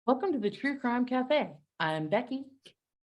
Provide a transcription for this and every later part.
Welcome to the True Crime Cafe. I'm Becky.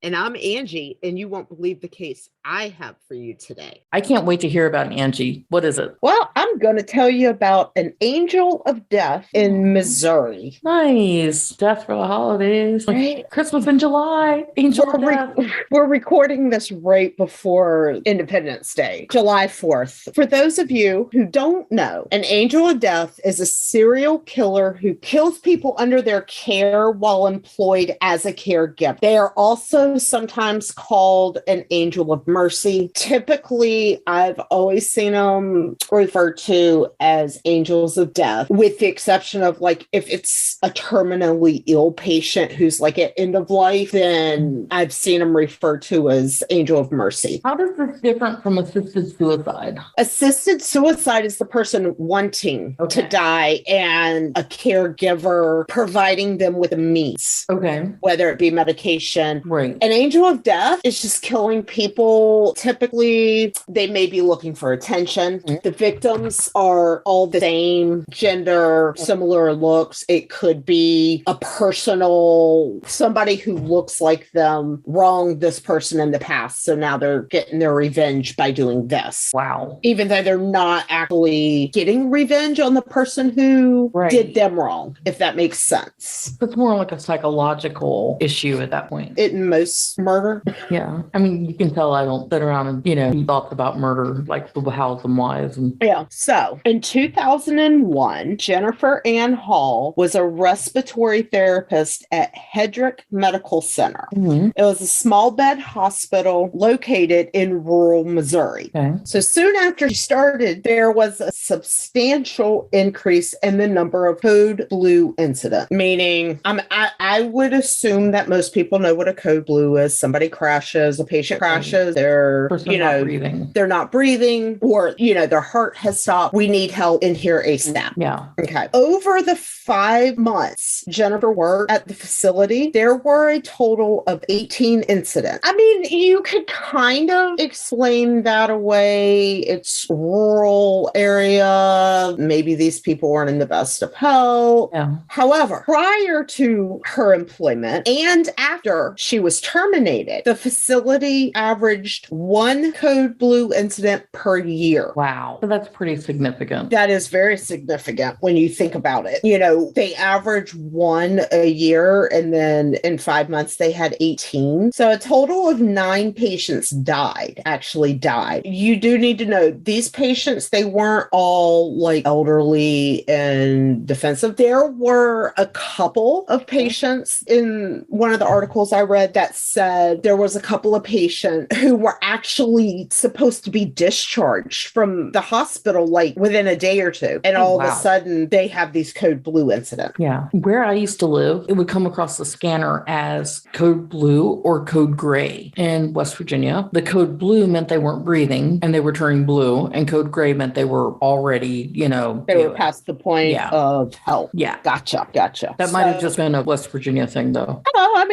And I'm Angie, and you won't believe the case I have for you today. I can't wait to hear about Angie. What is it? Well, I'm going to tell you about an angel of death in Missouri. Nice. Death for the holidays. Right? Christmas in July. Angel of death. We're recording this right before Independence Day, July 4th. For those of you who don't know, an angel of death is a serial killer who kills people under their care while employed as a caregiver. They are also sometimes called an angel of mercy. Typically, I've always seen them referred to as angels of death, with the exception of if it's a terminally ill patient who's at end of life, then I've seen them referred to as angel of mercy. How does this different from assisted suicide? Assisted suicide is the person wanting to die and a caregiver providing them with a means. Okay. Whether it be medication. Right. An angel of death is just killing people. Typically, they may be looking for attention. The victims are all the same gender, similar looks. It could be a personal, somebody who looks like them wronged this person in the past. So now they're getting their revenge by doing this. Wow. Even though they're not actually getting revenge on the person who did them wrong, if that makes sense. It's more like a psychological issue at that point. In most murder. Yeah. I mean, you can tell I don't sit around and, be thoughts about murder, like the hows and whys. Yeah. So in 2001, Jennifer Ann Hall was a respiratory therapist at Hedrick Medical Center. Mm-hmm. It was a small bed hospital located in rural Missouri. Okay. So soon after she started, there was a substantial increase in the number of code blue incidents, meaning I would assume that most people know what a code blue is. Somebody crashes, a patient crashes, they're not breathing, or their heart has stopped. We need help in here ASAP. Yeah. Okay. Over the 5 months Jennifer worked at the facility, there were a total of 18 incidents. I mean, you could kind of explain that away. It's rural area. Maybe these people weren't in the best of health. Yeah. However, prior to her employment and after she was terminated, the facility averaged one code blue incident per year. Wow. So that's pretty significant. That is very significant when you think about it. They average one a year, and then in 5 months they had 18. So a total of 9 patients actually died. You do need to know these patients, they weren't all elderly and defensive. There were a couple of patients in one of the articles I read that said there was a couple of patients who were actually supposed to be discharged from the hospital within a day or two. And all of a sudden they have these code blue incidents. Yeah. Where I used to live, it would come across the scanner as code blue or code gray in West Virginia. The code blue meant they weren't breathing and they were turning blue, and code gray meant they were already, they were past the point of help. Yeah. Gotcha. That might have just been a West Virginia thing, though.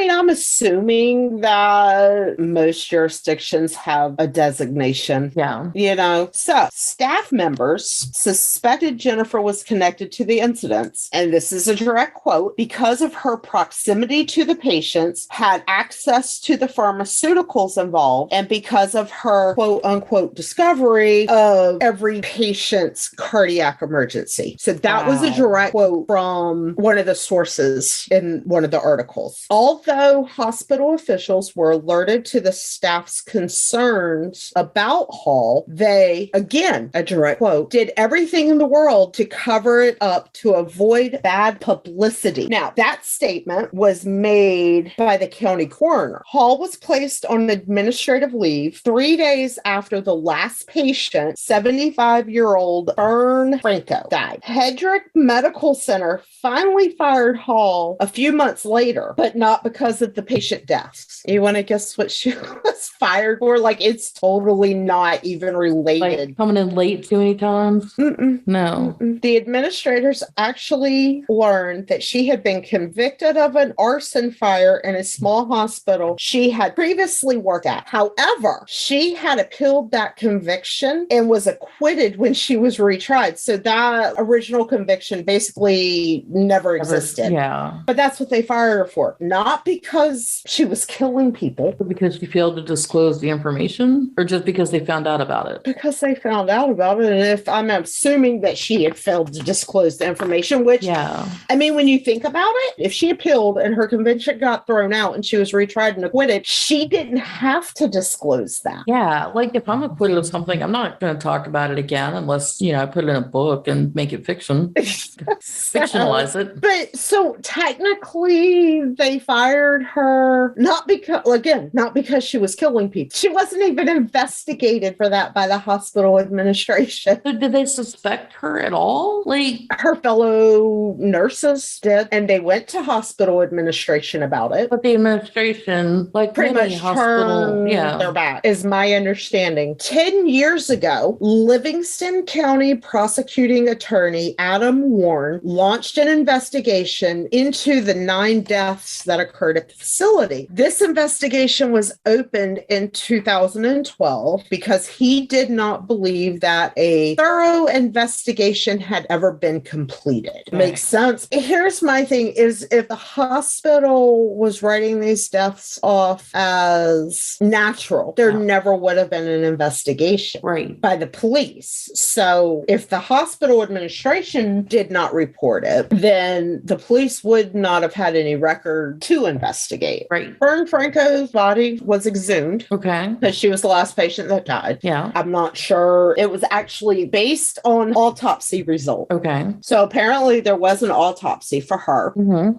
I'm assuming that most jurisdictions have a designation. Yeah. So staff members suspected Jennifer was connected to the incidents, and this is a direct quote, because of her proximity to the patients, had access to the pharmaceuticals involved, and because of her quote unquote discovery of every patient's cardiac emergency. So that was a direct quote from one of the sources in one of the articles. Although hospital officials were alerted to the staff's concerns about Hall, they, again, a direct quote, did everything in the world to cover it up to avoid bad publicity. Now, that statement was made by the county coroner. Hall was placed on administrative leave 3 days after the last patient, 75-year-old Fern Franco, died. Hedrick Medical Center finally fired Hall a few months later, but not because because of the patient deaths. You want to guess what she was fired for? Like, it's totally not even related. Like coming in late too many times? No. The administrators actually learned that she had been convicted of an arson fire in a small hospital she had previously worked at. However, she had appealed that conviction and was acquitted when she was retried. So that original conviction basically never existed. Yeah. But that's what they fired her for. Not because she was killing people. But because she failed to disclose the information, or just because they found out about it? Because they found out about it. And if I'm assuming that she had failed to disclose the information, which, yeah. I mean, when you think about it, if she appealed and her conviction got thrown out and she was retried and acquitted, she didn't have to disclose that. Yeah. Like if I'm acquitted of something, I'm not going to talk about it again unless, you know, I put it in a book and make it fiction. Fictionalize it. But so technically they fired her not because she was killing people. She wasn't even investigated for that by the hospital administration. So did they suspect her at all? Like her fellow nurses did, and they went to hospital administration about it. But the administration, like pretty much hospital, their back, is my understanding. 10 years ago, Livingston County prosecuting attorney Adam Warren launched an investigation into the 9 deaths that occurred at the facility. This investigation was opened in 2012 because he did not believe that a thorough investigation had ever been completed. Right. Makes sense. Here's my thing is if the hospital was writing these deaths off as natural, there never would have been an investigation by the police. So if the hospital administration did not report it, then the police would not have had any record to investigate. Right. Fern Franco's body was exhumed. Okay. Because she was the last patient that died. Yeah. I'm not sure. It was actually based on autopsy result. Okay. So apparently there was an autopsy for her,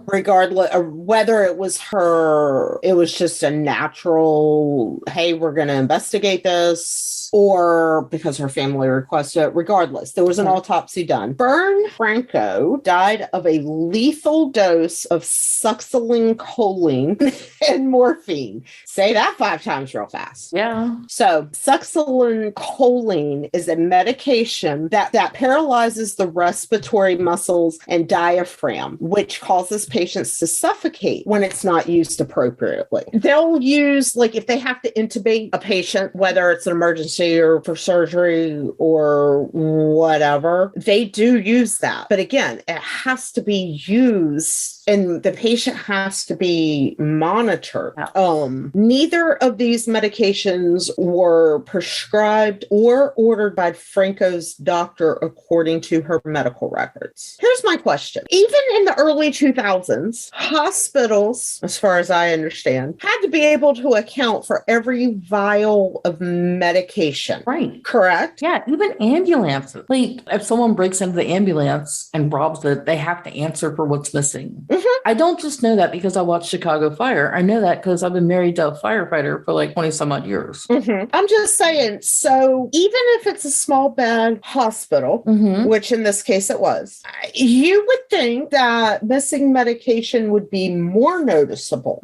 regardless of whether it was her, it was just a natural, hey, we're going to investigate this, or because her family requested it. Regardless, there was an autopsy done. Fern Franco died of a lethal dose of succinylcholine and morphine. Say that 5 times real fast. Yeah. So succinylcholine is a medication that paralyzes the respiratory muscles and diaphragm, which causes patients to suffocate when it's not used appropriately. They'll use, like, if they have to intubate a patient, whether it's an emergency or for surgery or whatever, they do use that. But again, it has to be used and the patient has to be monitored. Neither of these medications were prescribed or ordered by Franco's doctor according to her medical records. Here's my question. Even in the early 2000s, hospitals, as far as I understand, had to be able to account for every vial of medication. Right. Correct? Yeah, even ambulances. Like, if someone breaks into the ambulance and robs it, they have to answer for what's missing. I don't just know that because I watched Chicago Fire. I know that because I've been married to a firefighter for like 20 some odd years. I'm just saying, so even if it's a small bed hospital, which in this case it was, you would think that missing medication would be more noticeable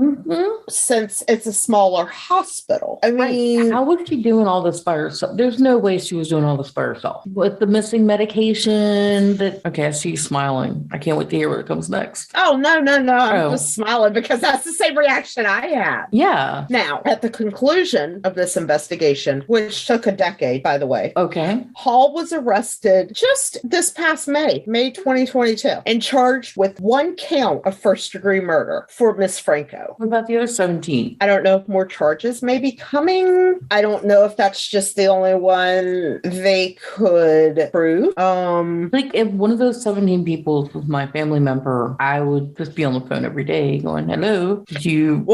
since it's a smaller hospital. I mean, how was she doing all this by herself? There's no way she was doing all this by herself. With the missing medication okay, I see you smiling. I can't wait to hear what comes next. Oh, no. I'm just smiling because that's the same reaction I had. Yeah. Now, at the conclusion of this investigation, which took a decade, by the way. Okay. Hall was arrested just this past May 2022, and charged with 1 count of first-degree murder for Miss Franco. What about the other 17? I don't know if more charges may be coming. I don't know if that's just the only one they could prove. Like, if one of those 17 people was my family member, I would just be on the phone every day going, hello, did you,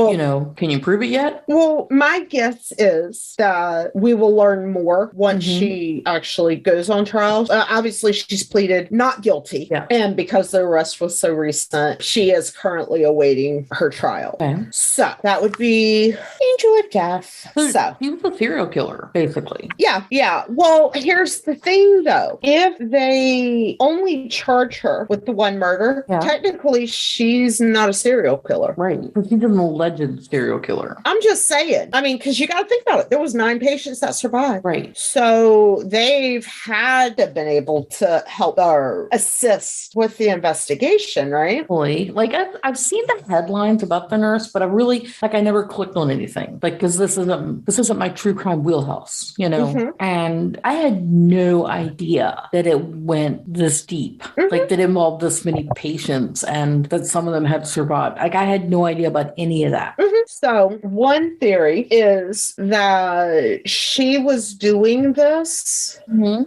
can you prove it yet? Well, my guess is that we will learn more once she actually goes on trial. Obviously, she's pleaded not guilty. Yeah. And because the arrest was so recent, she is currently awaiting her trial. Okay. So So that would be Angel of Death. So he was a serial killer, basically. Yeah. Well, here's the thing, though. If they only charge her with the one murder, technically she's not a serial killer. Right. Because he's an alleged serial killer. I'm just saying. I mean, because you got to think about it. There was 9 patients that survived. Right. So they've had to have been able to help or assist with the investigation, right? Like I've seen the headlines about the nurse, but I never clicked on anything. Like, because this isn't my true crime wheelhouse, you know? Mm-hmm. And I had no idea that it went this deep, like that it involved this many patients and that some of them had survived. Like, I had no idea about any of that. Mm-hmm. So one theory is that she was doing this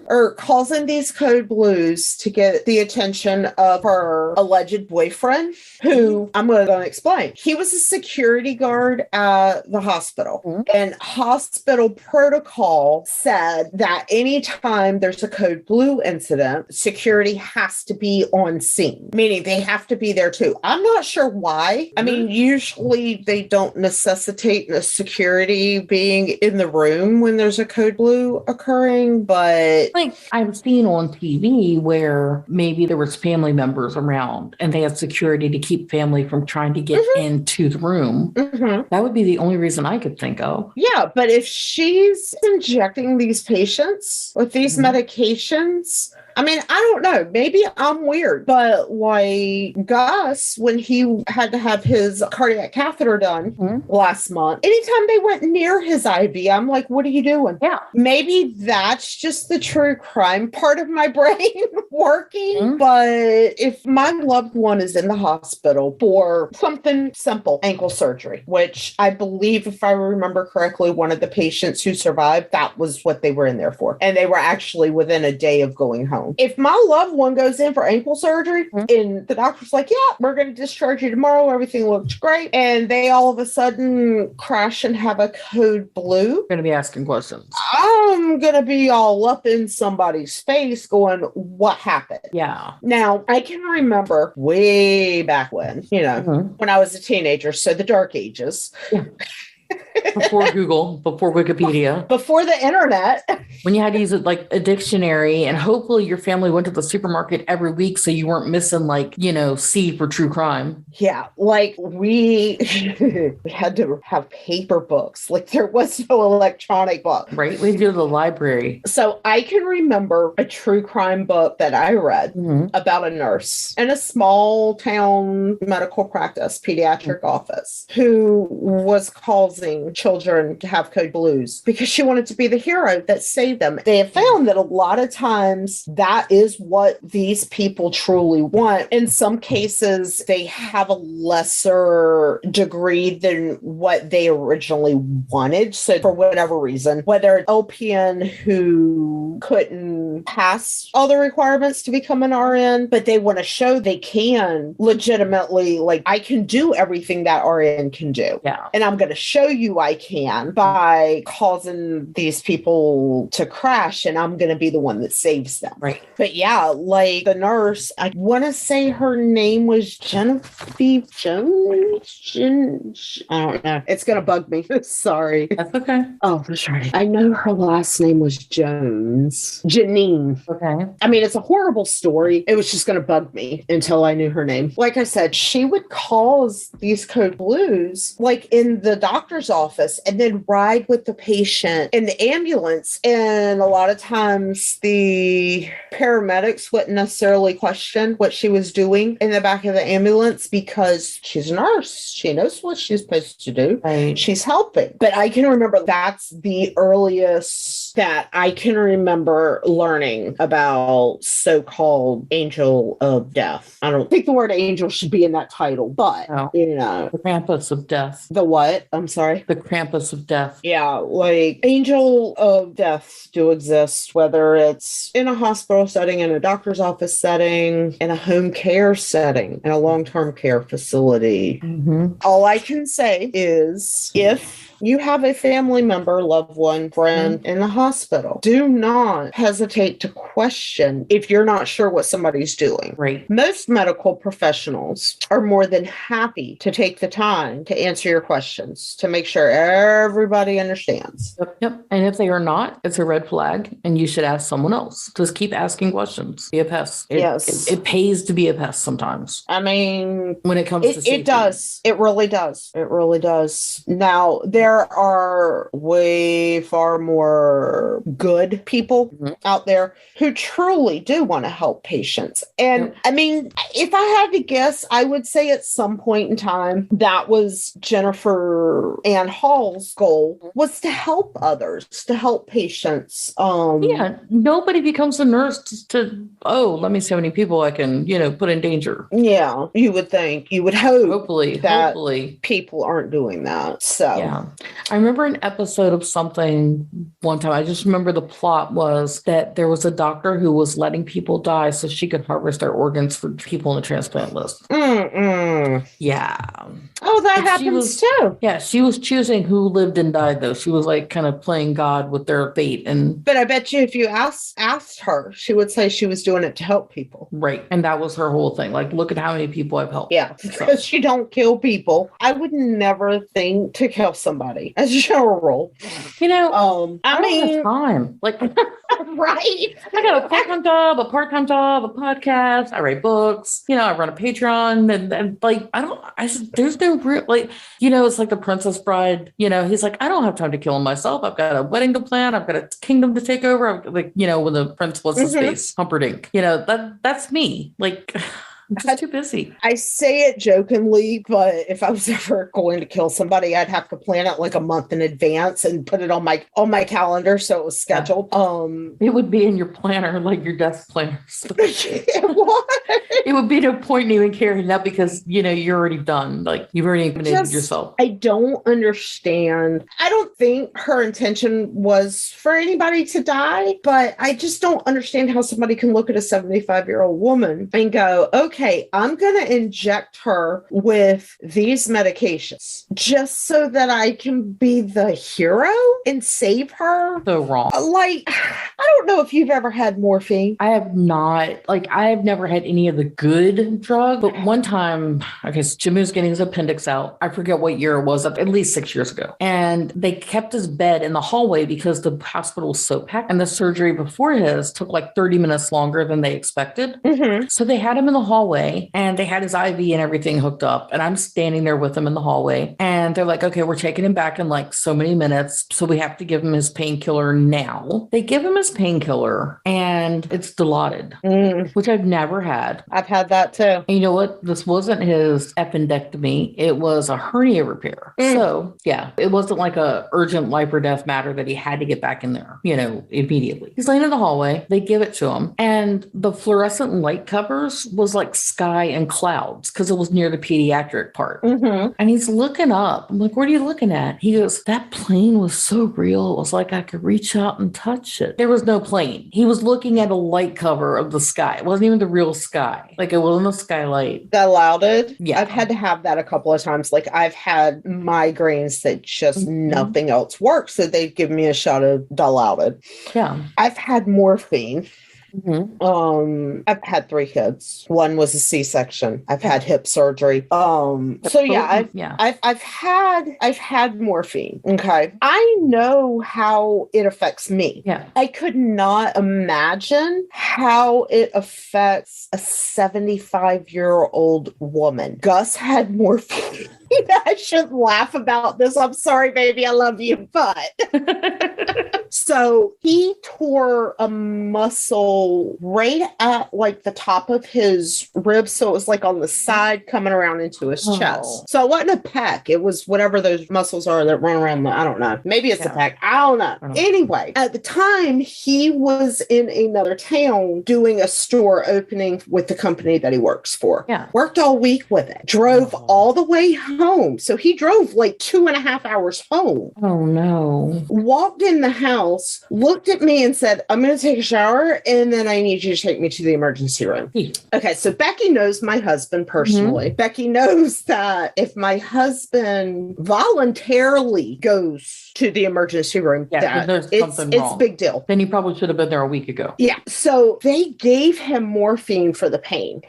or causing these code blues to get the attention of her alleged boyfriend, who I'm going to explain. He was a security guard at the hospital, and hospital protocol said that anytime there's a code blue incident, security has to be on scene, meaning they have to be there too. I'm not sure why. I mean, usually they don't necessitate the security being in the room when there's a code blue occurring, but like I've seen on TV where maybe there was family members around and they had security to keep family from trying to get into the room. That would be the only reason I could think of. Yeah, but if she's injecting these patients with these medications, I mean, I don't know. Maybe I'm weird, but like Gus, when he had to have his cardiac catheter done last month, anytime they went near his IV, I'm like, what are you doing? Yeah. Maybe that's just the true crime part of my brain working. But if my loved one is in the hospital for something simple, ankle surgery, which I believe, if I remember correctly, one of the patients who survived, that was what they were in there for. And they were actually within a day of going home. If my loved one goes in for ankle surgery and the doctor's like, yeah, we're going to discharge you tomorrow, everything looks great, and they all of a sudden crash and have a code blue, You're going to be asking questions. I'm going to be all up in somebody's face going, what happened? Yeah. Now, I can remember way back when, when I was a teenager, so the dark ages. Yeah. Before Google, before Wikipedia, before the internet, when you had to use it like a dictionary, and hopefully your family went to the supermarket every week so you weren't missing C for true crime. Yeah, like we had to have paper books. Like there was no electronic book. Right, we go to the library. So I can remember a true crime book that I read about a nurse in a small town medical practice, pediatric office, who was causing children to have code blues because she wanted to be the hero that saved them. They have found that a lot of times that is what these people truly want. In some cases, they have a lesser degree than what they originally wanted. So for whatever reason, whether LPN who couldn't pass all the requirements to become an RN, but they want to show they can legitimately, like, I can do everything that RN can do. Yeah. And I'm going to show you I can by causing these people to crash, and I'm going to be the one that saves them. Right. But yeah, like the nurse, I want to say her name was Genevieve Jones. I don't know. It's going to bug me. Sorry. That's okay. Oh, that's right. I know her last name was Jones. Janine. Okay. I mean, it's a horrible story. It was just going to bug me until I knew her name. Like I said, she would cause these code blues like in the doctor's office and then ride with the patient in the ambulance. And a lot of times the paramedics wouldn't necessarily question what she was doing in the back of the ambulance because she's a nurse. She knows what she's supposed to do. Right. She's helping. But I can remember that's the earliest that I can remember learning about so-called angel of death. I don't think the word angel should be in that title, but, The Krampus of death. The what? I'm sorry? The Krampus of death. Yeah, like angel of death do exist, whether it's in a hospital setting, in a doctor's office setting, in a home care setting, in a long-term care facility. All I can say is if you have a family member, loved one, friend in the hospital, do not hesitate hesitate to question if you're not sure what somebody's doing. Right. Most medical professionals are more than happy to take the time to answer your questions to make sure everybody understands. Yep. And if they are not, it's a red flag and you should ask someone else. Just keep asking questions. Be a pest. It pays to be a pest sometimes. I mean, when it comes to safety. It does. It really does. It really does. Now, there are way far more good people out there who truly do want to help patients. And I mean, if I had to guess, I would say at some point in time, that was Jennifer Ann Hall's goal, was to help others, to help patients. Nobody becomes a nurse to let me see how many people I can, put in danger. Yeah, you would think, you would hope. Hopefully. People aren't doing that. So, yeah. I remember an episode of something one time. I just remember the plot was that there was a doctor who was letting people die so she could harvest their organs for people on the transplant list. Yeah. Oh, that happens too. Yeah, she was choosing who lived and died, though. She was like kind of playing God with their fate. But I bet you if you asked her, she would say she was doing it to help people. Right. And that was her whole thing. Like, look at how many people I've helped. Yeah, because she don't kill people. I would never think to kill somebody as a general rule. I don't have time. Like, right. I got a full-time job, a part-time job, a podcast. I write books. I run a Patreon, and like, there's no real, like, it's like the Princess Bride. He's like, I don't have time to kill myself. I've got a wedding to plan. I've got a kingdom to take over. Like, when the prince was his face, Humperdinck. That's me. Like, I'm just too busy. I say it jokingly, but if I was ever going to kill somebody, I'd have to plan it like a month in advance and put it on my calendar so it was scheduled. It would be in your planner, like your desk planner. What? It would be no point in even carrying that because you're already done. Like you've already eliminated yourself. I don't understand. I don't think her intention was for anybody to die, but I just don't understand how somebody can look at a 75-year-old woman and go, okay, I'm going to inject her with these medications just so that I can be the hero and save her. So wrong. Like, I don't know if you've ever had morphine. I have not. Like, I have never had any of the good drugs. But one time, Jimmy was getting his appendix out. I forget what year it was, at least 6 years ago. And they kept his bed in the hallway because the hospital was so packed. And the surgery before his took like 30 minutes longer than they expected. So they had him in the hallway and they had his IV and everything hooked up. And I'm standing there with him in the hallway. And they're like, okay, we're taking him back in like so many minutes. So we have to give him his painkiller now. They give him his painkiller and it's Dilaudid, which I've never had. I've had that too. And you know what? This wasn't his appendectomy. It was a hernia repair. So yeah, it wasn't like a urgent life or death matter that he had to get back in there, immediately. He's laying in the hallway. They give it to him. And the fluorescent light covers was like sky and clouds because it was near the pediatric part. And he's looking up. I'm like, what are you looking at? He goes, that plane was so real. It was like I could reach out and touch it. There was no plane. He was looking at a light cover of the sky. It wasn't even the real sky. Like it wasn't a skylight. Dilaudid? Yeah. I've had to have that a couple of times. Like I've had migraines that just nothing else works. So they'd give me a shot of Dilaudid. Yeah. I've had morphine. I've had 3 kids. One was a C-section. I've had hip surgery. I've had morphine. Okay. I know how it affects me. Yeah. I could not imagine how it affects a 75-year-old woman. Gus had morphine. I shouldn't laugh about this. I'm sorry, baby. I love you, but so he tore a muscle right at like the top of his ribs. So it was like on the side coming around into his chest. So it wasn't a pec. It was whatever those muscles are that run around I don't know. Maybe it's a pec. I don't know. Anyway, at the time he was in another town doing a store opening with the company that he works for. Yeah. Worked all week with it. Drove all the way home. So he drove like 2.5 hours home. Oh no. Walked in the house else, looked at me and said, I'm going to take a shower and then I need you to take me to the emergency room. Okay, so Becky knows my husband personally. Mm-hmm. Becky knows that if my husband voluntarily goes to the emergency room, that it's a big deal. Then he probably should have been there a week ago. Yeah. So they gave him morphine for the pain.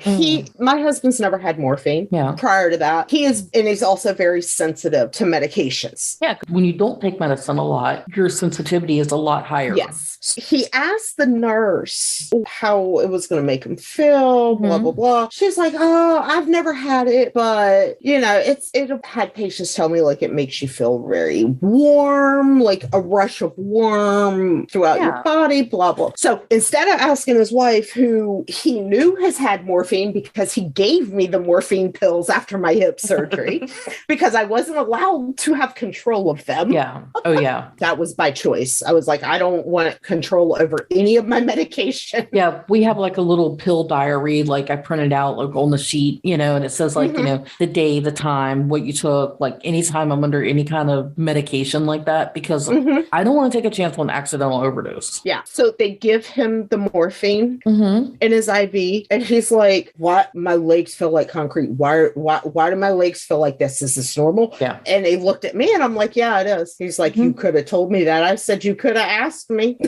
My husband's never had morphine prior to that. He's also very sensitive to medications. Yeah. When you don't take medicine a lot, your sensitivity is a lot higher. Yes. He asked the nurse how it was going to make him feel, blah, blah, blah. She's like, oh, I've never had it, but it had patients tell me like it makes you feel very warm, like a rush of warm throughout your body, blah, blah. So instead of asking his wife, who he knew has had morphine because he gave me the morphine pills after my hip surgery, because I wasn't allowed to have control of them. Yeah. Oh, yeah. That was by choice. I was like, I don't want control over any of my medication. Yeah. We have like a little pill diary, like I printed out like on the sheet, and it says like, the day, the time, what you took, like anytime I'm under any kind of medication like that, because I don't want to take a chance on accidental overdose. Yeah. So they give him the morphine in his IV and he's like, what? My legs feel like concrete. Why do my legs feel like this? Is this normal? Yeah. And he looked at me and I'm like, yeah, it is. He's like, you could have told me that. I said, you could have asked me.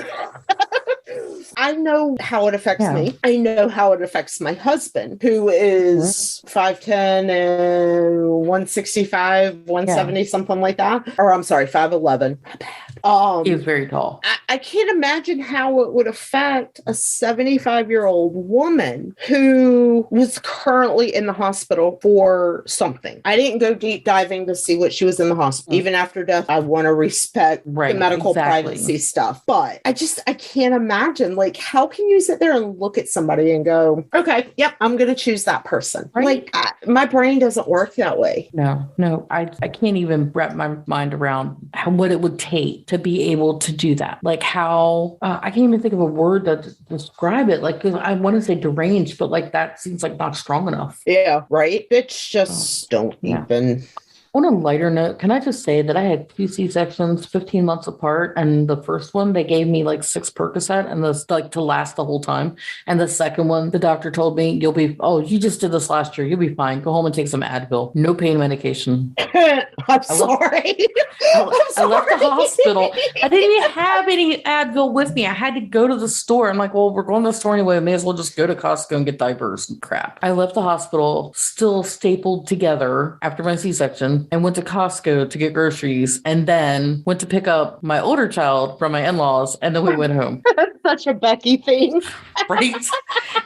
I know how it affects me. I know how it affects my husband, who is 5'10" and 165, 170, something like that. Or I'm sorry, 5'11". He was very tall. I can't imagine how it would affect a 75-year-old woman who was currently in the hospital for something. I didn't go deep diving to see what she was in the hospital. Even after death, I want to respect the medical privacy stuff. But I can't imagine, like, how can you sit there and look at somebody and go, okay, yep, I'm going to choose that person. Right. Like, my brain doesn't work that way. No, I can't even wrap my mind around what it would take to be able to do that. Like how, I can't even think of a word to describe it. Like, I want to say deranged, but like that seems like not strong enough. Yeah, right. It's just don't even. On a lighter note, can I just say that I had 2 C-sections 15 months apart, and the first one, they gave me like 6 Percocet and this like to last the whole time. And the second one, the doctor told me, you just did this last year. You'll be fine. Go home and take some Advil. No pain medication. I'm sorry. I left the hospital. I didn't even have any Advil with me. I had to go to the store. I'm like, well, we're going to the store anyway. I may as well just go to Costco and get diapers and crap. I left the hospital still stapled together after my C-section, and went to Costco to get groceries, and then went to pick up my older child from my in-laws, and then we went home. That's such a Becky thing. Right?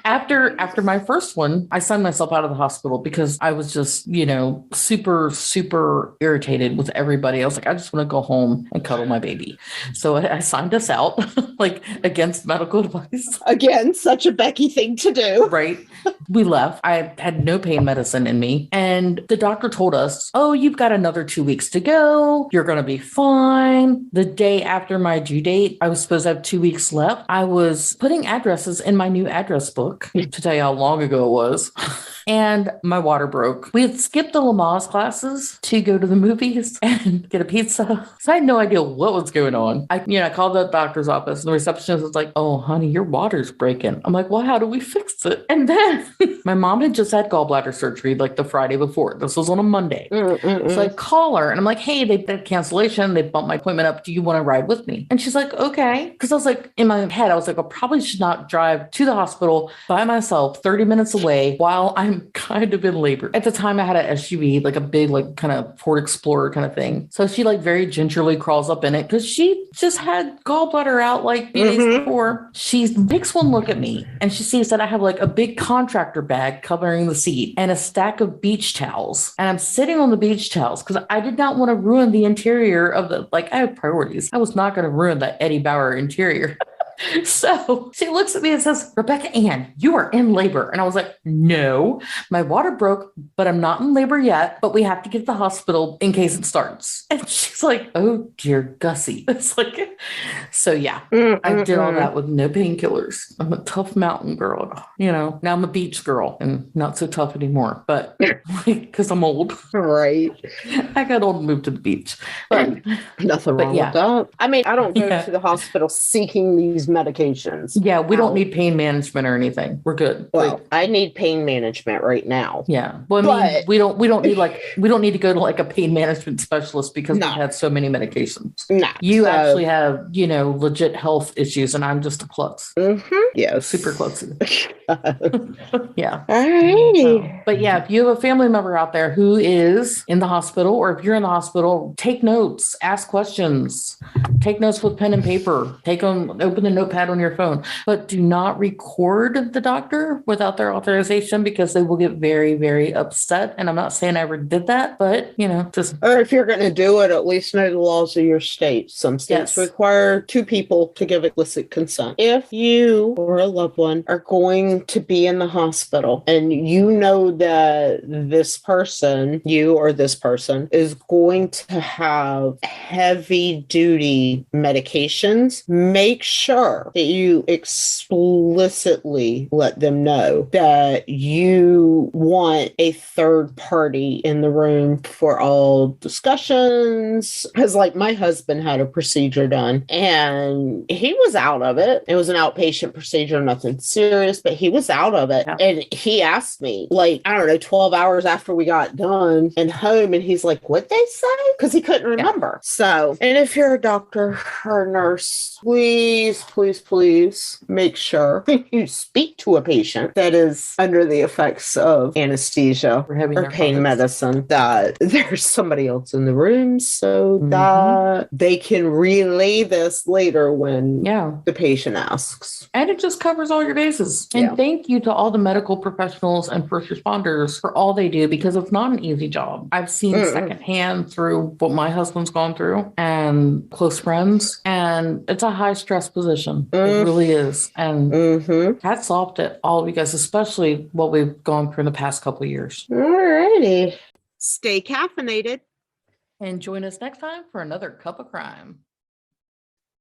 After my first one, I signed myself out of the hospital because I was just, super, super irritated with everybody. I was like, I just want to go home and cuddle my baby. So I signed us out, like against medical advice. Again, such a Becky thing to do. Right. We left. I had no pain medicine in me. And the doctor told us, oh, you've got another 2 weeks to go. You're going to be fine. The day after my due date, I was supposed to have 2 weeks left. I was putting addresses in my new address book to tell you how long ago it was. And my water broke. We had skipped the Lamaze classes to go to the movies and get a pizza. So I had no idea what was going on. I called the doctor's office, and the receptionist was like, oh, honey, your water's breaking. I'm like, well, how do we fix it? And then my mom had just had gallbladder surgery like the Friday before. This was on a Monday. So I call her and I'm like, hey, they did cancellation. They bumped my appointment up. Do you want to ride with me? And she's like, okay. Because I was like, in my head, I was like, I probably should not drive to the hospital by myself 30 minutes away while I'm kind of in labor. At the time I had an SUV, like a big, like kind of Ford Explorer kind of thing. So she like very gingerly crawls up in it because she just had gallbladder out like 3 days before. She takes one look at me and she sees that I have like a big contractor bag covering the seat and a stack of beach towels. And I'm sitting on the beach towels because I did not want to ruin the interior of I have priorities. I was not going to ruin that Eddie Bauer interior. So she looks at me and says, Rebecca Ann, you are in labor. And I was like, no, my water broke, but I'm not in labor yet, but we have to get to the hospital in case it starts. And she's like, oh dear Gussie. It's like, so yeah, I did all that with no painkillers. I'm a tough mountain girl, now I'm a beach girl and not so tough anymore, but because I'm old. Right. I got old and moved to the beach. But nothing wrong with that. I mean, I don't go to the hospital seeking these medications. Yeah, we don't need pain management or anything. We're good. Well, I need pain management right now. Yeah. Well, I mean, we don't need to go to like a pain management specialist because we have so many medications. No. You actually have, legit health issues, and I'm just a klutz. Yeah. Super klutzy. Yeah. All right. But yeah, if you have a family member out there who is in the hospital, or if you're in the hospital, take notes, ask questions, take notes with pen and paper, open the notepad on your phone, but do not record the doctor without their authorization because they will get very, very upset. And I'm not saying I ever did that, but just. Or if you're going to do it, at least know the laws of your state. Some states require 2 people to give explicit consent. If you or a loved one are going to be in the hospital and you know that this person, you or this person, is going to have heavy duty medications, make sure that you explicitly let them know that you want a third party in the room for all discussions. Because like my husband had a procedure done and he was out of it. It was an outpatient procedure, nothing serious, but he was out of it. Yeah. And he asked me, 12 hours after we got done and home, and he's like, what'd they say? Because he couldn't remember. So, and if you're a doctor or a nurse, please, please, please make sure you speak to a patient that is under the effects of anesthesia or pain medicine, that there's somebody else in the room so that they can relay this later when the patient asks. And it just covers all your bases. And thank you to all the medical professionals and first responders for all they do, because it's not an easy job. I've seen secondhand through what my husband's gone through and close friends, and it's a high stress position. It really is. And hats off to all of you guys, especially what we've gone through in the past couple of years. All righty. Stay caffeinated. And join us next time for another cup of crime.